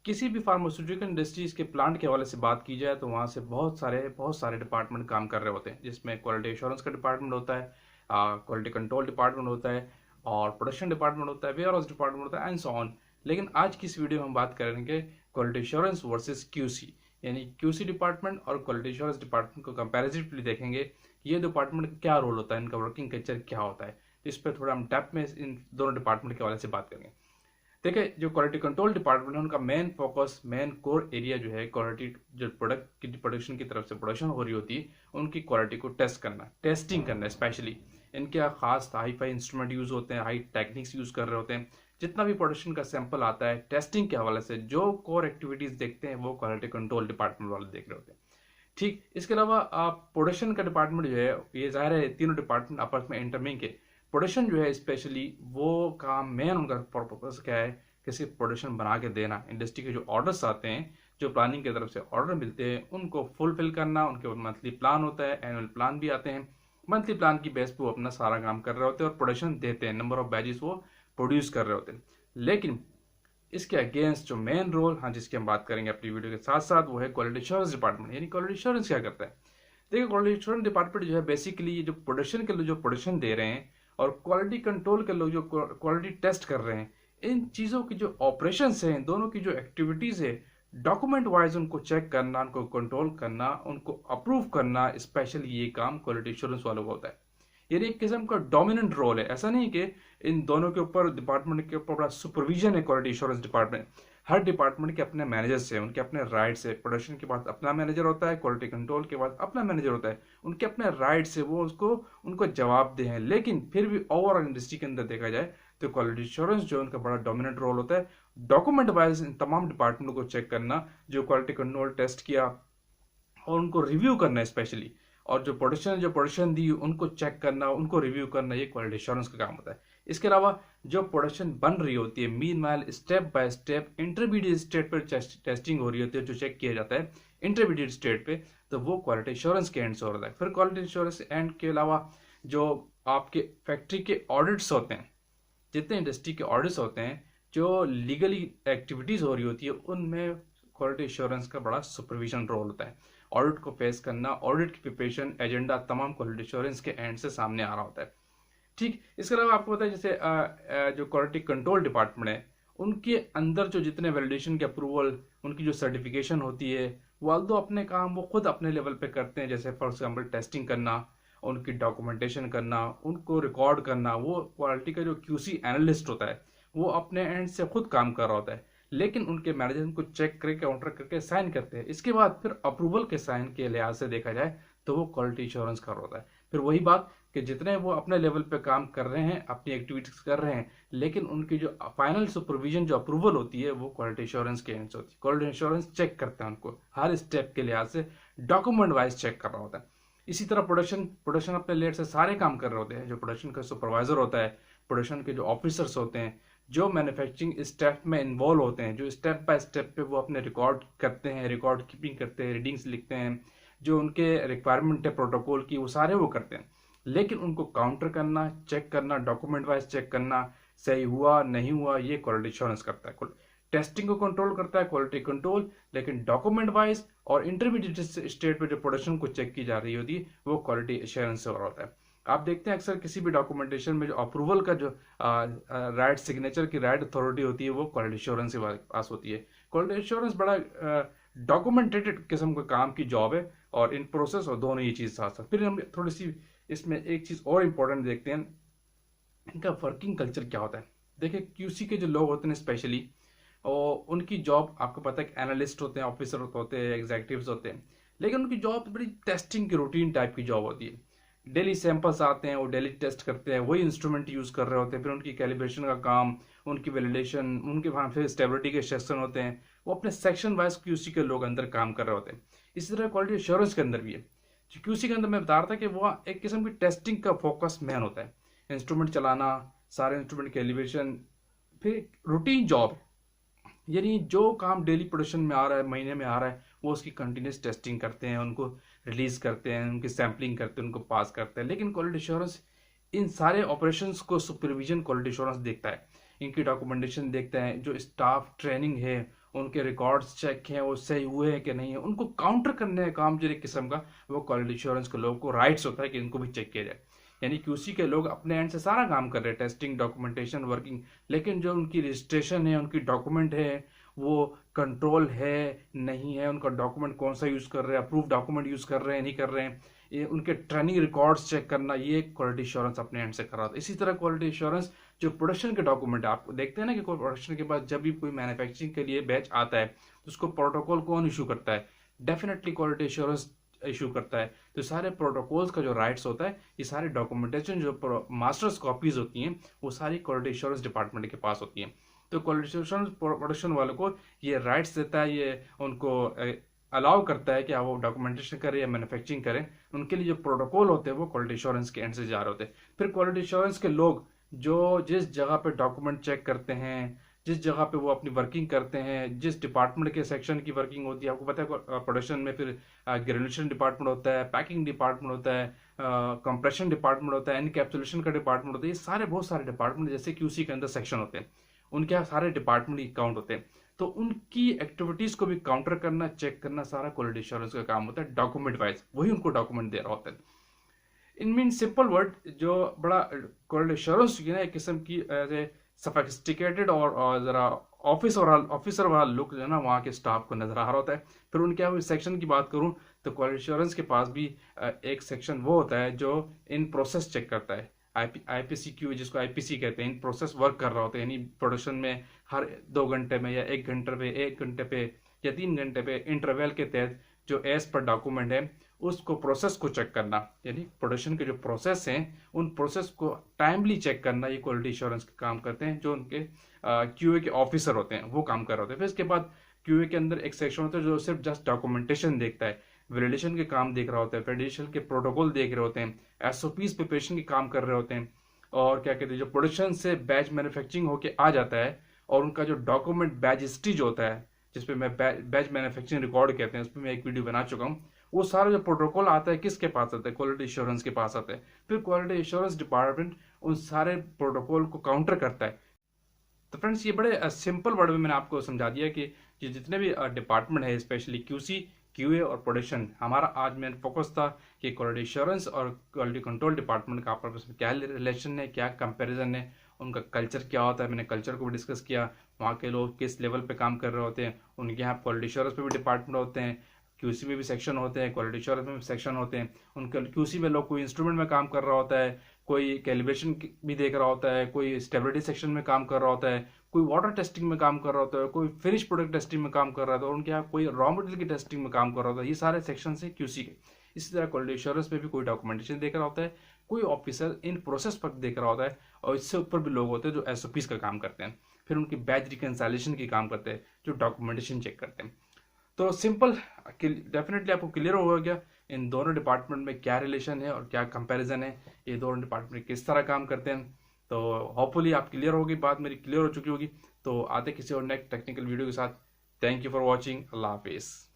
किसी भी pharmaceutical industries के प्लांट के हवाले से बात की जाए तो वहाँ से बहुत सारे डिपार्टमेंट काम कर रहे होते हैं, जिसमें क्वालिटी एश्योरेंस का डिपार्टमेंट होता है, क्वालिटी कंट्रोल डिपार्टमेंट होता है, और प्रोडक्शन डिपार्टमेंट होता है, वेयर हाउस डिपार्टमेंट होता है, एंड सो ऑन। लेकिन आज की इस वीडियो में हम बात करेंगे क्वालिटी एश्योरेंस वर्सेस क्यूसी, यानी क्यूसी डिपार्टमेंट और क्वालिटी एश्योरेंस डिपार्टमेंट को कंपैरेटिवली देखेंगे कि ये डिपार्टमेंट का क्या रोल होता है, इनका वर्किंग कल्चर क्या होता है। इस पर थोड़ा हम डेप्थ में इन दोनों डिपार्टमेंट के हवाले से बात करेंगे। देखिए, जो क्वालिटी कंट्रोल डिपार्टमेंट है उनका main focus, main core area जो है, क्वालिटी जो प्रोडक्ट की प्रोडक्शन की तरफ से प्रोडक्शन हो रही होती है उनकी क्वालिटी को टेस्ट करना, टेस्टिंग करना। स्पेशली इनके खास हाई फाई इंस्ट्रूमेंट यूज होते हैं, हाई टेक्निक्स यूज कर रहे होते हैं। जितना भी प्रोडक्शन का सैंपल आता है, टेस्टिंग के हवाले से जो कोर एक्टिविटीज देखते हैं वो क्वालिटी कंट्रोल डिपार्टमेंट वाले देख रहे होते हैं। ठीक, इसके अलावा आप प्रोडक्शन का डिपार्टमेंट जो है, ये जाहिर है तीनों डिपार्टमेंट आपस में इंटरलिंक है। प्रोडक्शन जो है स्पेशली वो काम, मेन उनका पर्पस क्या है कि सिर्फ प्रोडक्शन बना के देना। इंडस्ट्री के जो ऑर्डर्स आते हैं, जो प्लानिंग की तरफ से ऑर्डर मिलते हैं, उनको फुलफिल करना। उनके मंथली प्लान होता है, एनुअल प्लान भी आते हैं। मंथली प्लान की बेस पे वो अपना सारा काम कर रहे होते हैं और प्रोडक्शन देते हैं, नंबर ऑफ बैचेस वो प्रोड्यूस कर रहे होते हैं। लेकिन इसके अगेंस्ट जो मेन रोल, हाँ, जिसकी हम बात करेंगे अपनी वीडियो के साथ साथ, वो है क्वालिटी एश्योरेंस डिपार्टमेंट। यानी क्वालिटी एश्योरेंस क्या करता है? देखिए, क्वालिटी एश्योरेंस डिपार्टमेंट जो है बेसिकली ये जो प्रोडक्शन के लोग जो प्रोडक्शन दे रहे हैं और क्वालिटी कंट्रोल के लोग जो क्वालिटी टेस्ट कर रहे हैं, इन चीज़ों की जो ऑपरेशन है, इन दोनों की जो एक्टिविटीज़ है, डॉक्यूमेंट वाइज उनको चेक करना, उनको कंट्रोल करना, उनको अप्रूव करना, स्पेशली ये काम क्वालिटी एश्योरेंस वालों का होता है। यानी एक किस्म का डोमिनेंट रोल है। ऐसा नहीं कि इन दोनों के ऊपर, डिपार्टमेंट के ऊपर बड़ा सुपरविजन है क्वालिटी एश्योरेंस डिपार्टमेंट। हर डिपार्टमेंट के अपने मैनेजर्स हैं, उनके अपने राइट्स है। प्रोडक्शन के बाद अपना मैनेजर होता है, क्वालिटी कंट्रोल के बाद अपना मैनेजर होता है, उनके अपने राइट्स है, वो उसको उनको जवाबदेह हैं। लेकिन फिर भी ओवरऑल इंडस्ट्री के अंदर देखा जाए तो क्वालिटी एश्योरेंस जो उनका बड़ा डोमिनेंट रोल होता है, डॉक्यूमेंट वाइज इन तमाम डिपार्टमेंट को चेक करना, जो क्वालिटी कंट्रोल टेस्ट किया और उनको रिव्यू करना स्पेशली, और जो प्रोडक्शन दी उनको चेक करना, उनको रिव्यू करना, ये क्वालिटी एश्योरेंस का काम होता है। इसके अलावा जो प्रोडक्शन बन रही होती है, meanwhile step by step intermediate state पर टेस्टिंग हो रही होती है, जो चेक किया जाता है इंटरमीडिएट स्टेट पे, तो वो क्वालिटी एश्योरेंस के एंड से हो रहा है। फिर क्वालिटी एश्योरेंस एंड के अलावा जो आपके फैक्ट्री के ऑडिट्स होते हैं, जितने इंडस्ट्री के ऑडिट्स होते हैं, जो लीगली एक्टिविटीज हो रही होती है, उनमें क्वालिटी एश्योरेंस का बड़ा सुपरविजन रोल होता है। ऑडिट को फेस करना, ऑडिट की प्रिपरेशन, एजेंडा, तमाम क्वालिटी एश्योरेंस के एंड से सामने आ रहा होता है। ठीक, इसके अलावा आपको पता है जैसे जो क्वालिटी कंट्रोल डिपार्टमेंट है, उनके अंदर जो जितने वैलिडेशन के अप्रूवल, उनकी जो सर्टिफिकेशन होती है, वाल्दो अपने काम वो खुद अपने लेवल पे करते हैं। जैसे फॉर एग्जाम्पल टेस्टिंग करना, उनकी डॉक्यूमेंटेशन करना, उनको रिकॉर्ड करना, वो क्वालिटी का जो क्यूसी एनालिस्ट होता है वो अपने एंड से खुद काम कर रहा होता है। लेकिन उनके मैनेजर उनको चेक करके, काउंटर करके साइन करते हैं। इसके बाद फिर अप्रूवल के साइन के लिहाज से देखा जाए तो वो क्वालिटी इंश्योरेंस कर रहा होता है। फिर वही बात कि जितने वो अपने लेवल पे काम कर रहे हैं, अपनी एक्टिविटीज कर रहे हैं, लेकिन उनकी जो फाइनल सुपरविजन, जो अप्रूवल होती है, वो क्वालिटी इंश्योरेंस के एंड से होती है। क्वालिटी इंश्योरेंस चेक करते हैं उनको हर स्टेप के लिहाज से, डॉक्यूमेंट वाइज चेक कर रहा होता है। इसी तरह प्रोडक्शन प्रोडक्शन अपने लेट से सारे काम कर रहे होते हैं। जो प्रोडक्शन का सुपरवाइजर होता है, प्रोडक्शन के जो ऑफिसर्स होते हैं, जो मैन्युफैक्चरिंग स्टेप में इन्वॉल्व होते हैं, जो स्टेप बाय स्टेप पे वो अपने रिकॉर्ड करते हैं, रिकॉर्ड कीपिंग करते हैं, रीडिंग्स लिखते हैं, जो उनके रिक्वायरमेंट है प्रोटोकॉल की, वो सारे वो करते हैं। लेकिन उनको काउंटर करना, चेक करना, डॉक्यूमेंट वाइज चेक करना, सही हुआ नहीं हुआ, ये क्वालिटी एश्योरेंस करता है। टेस्टिंग को कंट्रोल करता है क्वालिटी कंट्रोल, लेकिन डॉक्यूमेंट वाइज और इंटरमीडिएट स्टेट पे जो प्रोडक्शन को चेक की जा रही होती है, वो क्वालिटी एश्योरेंस से हो रहा होता है। आप देखते हैं अक्सर किसी भी डॉक्यूमेंटेशन में जो अप्रूवल का जो राइट सिग्नेचर की राइट अथॉरिटी होती है, वो क्वालिटी एश्योरेंस के पास होती है। क्वालिटी एश्योरेंस बड़ा डॉक्यूमेंटेटेड किस्म का काम की जॉब है, और इन प्रोसेस और दोनों ये चीज़ साथ साथ। फिर हम थोड़ी सी इसमें एक चीज़ और इम्पोर्टेंट देखते हैं, इनका वर्किंग कल्चर क्या होता है। देखिए, क्यूसी के जो लोग होते हैं स्पेशली, और उनकी जॉब आपको पता है कि एनालिस्ट होते हैं, ऑफिसर होते हैं, एग्जीक्यूटिव्स होते हैं, लेकिन उनकी जॉब बड़ी टेस्टिंग की रूटीन टाइप की जॉब होती है। डेली सैंपल्स आते हैं, वो डेली टेस्ट करते हैं, वही इंस्ट्रूमेंट यूज कर रहे होते हैं। फिर उनकी कैलिब्रेशन का काम, उनकी वैलिडेशन, उनके वहाँ फिर स्टेबिलिटी के सेक्शन होते हैं, वो अपने सेक्शन वाइज क्यूसी के लोग अंदर काम कर रहे होते हैं। इसी तरह क्वालिटी एश्योरेंस के अंदर भी है। जो क्यूसी के अंदर मैं बता रहा था कि वो एक किस्म की टेस्टिंग का फोकस मैन होता है। इंस्ट्रूमेंट चलाना, सारे इंस्ट्रूमेंट कैलिब्रेशन, फिर रूटीन जॉब, यानी जो काम डेली प्रोडक्शन में आ रहा है, महीने में आ रहा है, वो उसकी कंटिन्यूस टेस्टिंग करते हैं, उनको रिलीज करते हैं, उनकी सैम्पलिंग करते हैं, उनको पास करते हैं। लेकिन क्वालिटी एश्योरेंस इन सारे ऑपरेशंस को सुपरविजन क्वालिटी एश्योरेंस देखता है, इनकी डॉक्यूमेंटेशन देखता है, जो स्टाफ ट्रेनिंग है उनके रिकॉर्ड्स चेक हैं, वो सही हुए हैं कि नहीं है, उनको काउंटर करने का काम जो एक किस्म का वो क्वालिटी एश्योरेंस के लोगों को राइट्स होता है कि इनको भी चेक किया जाए। यानी क्यूसी के लोग अपने एंड से सारा काम कर रहे हैं, टेस्टिंग, डॉक्यूमेंटेशन, वर्किंग, लेकिन जो उनकी रजिस्ट्रेशन है, उनकी डॉक्यूमेंट है, वो कंट्रोल है नहीं है, उनका डॉक्यूमेंट कौन सा यूज़ कर रहे हैं, अप्रूव डॉक्यूमेंट यूज़ कर रहे हैं नहीं कर रहे हैं, ये उनके ट्रेनिंग रिकॉर्ड्स चेक करना, ये क्वालिटी एश्योरेंस अपने एंड से कर रहा था। इसी तरह क्वालिटी एश्योरेंस जो प्रोडक्शन के डॉक्यूमेंट है, आप देखते हैं ना कि कोई प्रोडक्शन के बाद जब भी कोई मैन्युफैक्चरिंग के लिए बैच आता है तो उसको प्रोटोकॉल कौन इशू करता है? डेफिनेटली क्वालिटी एश्योरेंस इशू करता है। तो सारे प्रोटोकॉल्स का जो राइट्स होता है, ये सारे डॉक्यूमेंटेशन जो मास्टर्स कॉपीज होती हैं, वो सारी क्वालिटी एश्योरेंस डिपार्टमेंट के पास होती हैं। तो क्वालिटी एश्योरेंस प्रोडक्शन वालों को ये राइट्स देता है, ये उनको अलाउ करता है कि वो डॉक्यूमेंटेशन करें या मैन्युफैक्चरिंग करें। उनके लिए जो प्रोटोकॉल होते हैं वो क्वालिटी एश्योरेंस के एंड से जा रहे होते हैं। फिर क्वालिटी एश्योरेंस के लोग जो जिस जगह पे डॉक्यूमेंट चेक करते हैं, जिस जगह पे वो अपनी वर्किंग करते हैं, जिस डिपार्टमेंट के सेक्शन की वर्किंग होती है, आपको पता है प्रोडक्शन में फिर ग्रेजुलेशन डिपार्टमेंट होता है, पैकिंग डिपार्टमेंट होता है, कंप्रेशन डिपार्टमेंट होता है, एनकैप्सुलेशन का डिपार्टमेंट होता है, ये सारे बहुत सारे डिपार्टमेंट जैसे क्यूसी के अंदर सेक्शन होते हैं, उनके यहाँ सारे डिपार्टमेंट काउंट होते हैं। तो उनकी एक्टिविटीज को भी काउंटर करना, चेक करना, सारा क्वालिटी एश्योरेंस का काम होता है डॉक्यूमेंट वाइज, वही उनको डॉक्यूमेंट दे रहा होता है। इन मीन सिंपल वर्ड, जो बड़ा क्वालिटी एश्योरेंस की ना एक किस्म की सोफिस्टिकेटेड और जरा ऑफिसर वाला लुक जो है ना वहाँ के स्टाफ को नजर आ रहा होता है। फिर उनके सेक्शन की बात करूँ तो क्वालिटी एश्योरेंस के पास भी एक सेक्शन वो होता है जो इन प्रोसेस चेक करता है, आईपीसीक्यू जिसको आईपीसी कहते हैं, इन प्रोसेस वर्क कर रहा होता है। यानी प्रोडक्शन में हर 2 घंटे में या 1 घंटे पे या 3 घंटे पे इंटरवल के तहत जो एज पर डॉक्यूमेंट है उसको प्रोसेस को चेक करना, यानी प्रोडक्शन के जो प्रोसेस हैं उन प्रोसेस को टाइमली चेक करना, ये क्वालिटी एश्योरेंस के काम करते हैं जो उनके क्यूए के ऑफिसर होते हैं वो काम कर रहे होते हैं। फिर इसके बाद क्यूए के अंदर एक सेक्शन होता है जो सिर्फ जस्ट डॉक्यूमेंटेशन देखता है, वैलिडेशन के काम देख रहा होता है, वैलिडेशन के प्रोटोकॉल देख रहे होते हैं, एसओपीज प्रिपरेशन के काम कर रहे होते हैं, और क्या कहते हैं जो प्रोडक्शन से बैच मैन्युफैक्चरिंग होके आ जाता है और उनका जो डॉक्यूमेंट बैच स्टेज होता है जिसपे मैं बैच मैन्युफैक्चरिंग रिकॉर्ड कहते हैं, उस पर मैं एक वीडियो बना चुका हूँ। वो सारा जो प्रोटोकॉल आता है किसके पास आता है? क्वालिटी एश्योरेंस के पास आता है। फिर क्वालिटी एश्योरेंस डिपार्टमेंट उन सारे प्रोटोकॉल को काउंटर करता है। तो फ्रेंड्स ये बड़े सिंपल वर्ड में मैंने आपको समझा दिया कि ये जितने भी डिपार्टमेंट है, स्पेशली क्यूसी, क्यूए और प्रोडक्शन, हमारा आज मेन फोकस था कि क्वालिटी एश्योरेंस और क्वालिटी कंट्रोल डिपार्टमेंट का आपस में क्या रिलेशन है, क्या कंपैरिजन है, उनका कल्चर क्या होता है। मैंने कल्चर को भी डिस्कस किया, वहाँ के लोग किस लेवल पे काम कर रहे होते हैं, उनके यहाँ क्वालिटी एश्योरेंस पे भी डिपार्टमेंट होते हैं, क्यूसी में भी सेक्शन होते हैं, क्वालिटी एश्योरेंस में भी सेक्शन होते हैं। उनके क्यूसी में लोग कोई इंस्ट्रूमेंट में काम कर रहा होता है, कोई कैलिब्रेशन भी देख रहा होता है, कोई स्टेबिलिटी सेक्शन में काम कर रहा होता है, कोई वाटर टेस्टिंग में काम कर रहा होता है, कोई फिनिश प्रोडक्ट टेस्टिंग में काम कर रहा था, और उनके यहाँ कोई रॉ मटेरियल की टेस्टिंग में काम कर रहा होता है। ये सारे सेक्शन है क्यूसी के। इसी तरह क्वालिटी एश्योरेंस में भी कोई डॉक्यूमेंटेशन देख रहा होता है, कोई ऑफिसर इन प्रोसेस पर देख रहा होता है, और इससे ऊपर भी लोग होते हैं जो एसओपीज का काम करते हैं, फिर उनकी बैच रिकंसाइलेशन की काम करते हैं, जो डॉक्यूमेंटेशन चेक करते हैं। तो सिंपल, डेफिनेटली आपको क्लियर हो गया इन दोनों डिपार्टमेंट में क्या रिलेशन है और क्या कंपैरिजन है, ये दोनों डिपार्टमेंट किस तरह काम करते हैं। तो होपफुली आप क्लियर होगी, बात मेरी क्लियर हो चुकी होगी। तो आते किसी और नेक्स्ट टेक्निकल वीडियो के साथ। Thank you for watching. अल्लाह हाफिज़।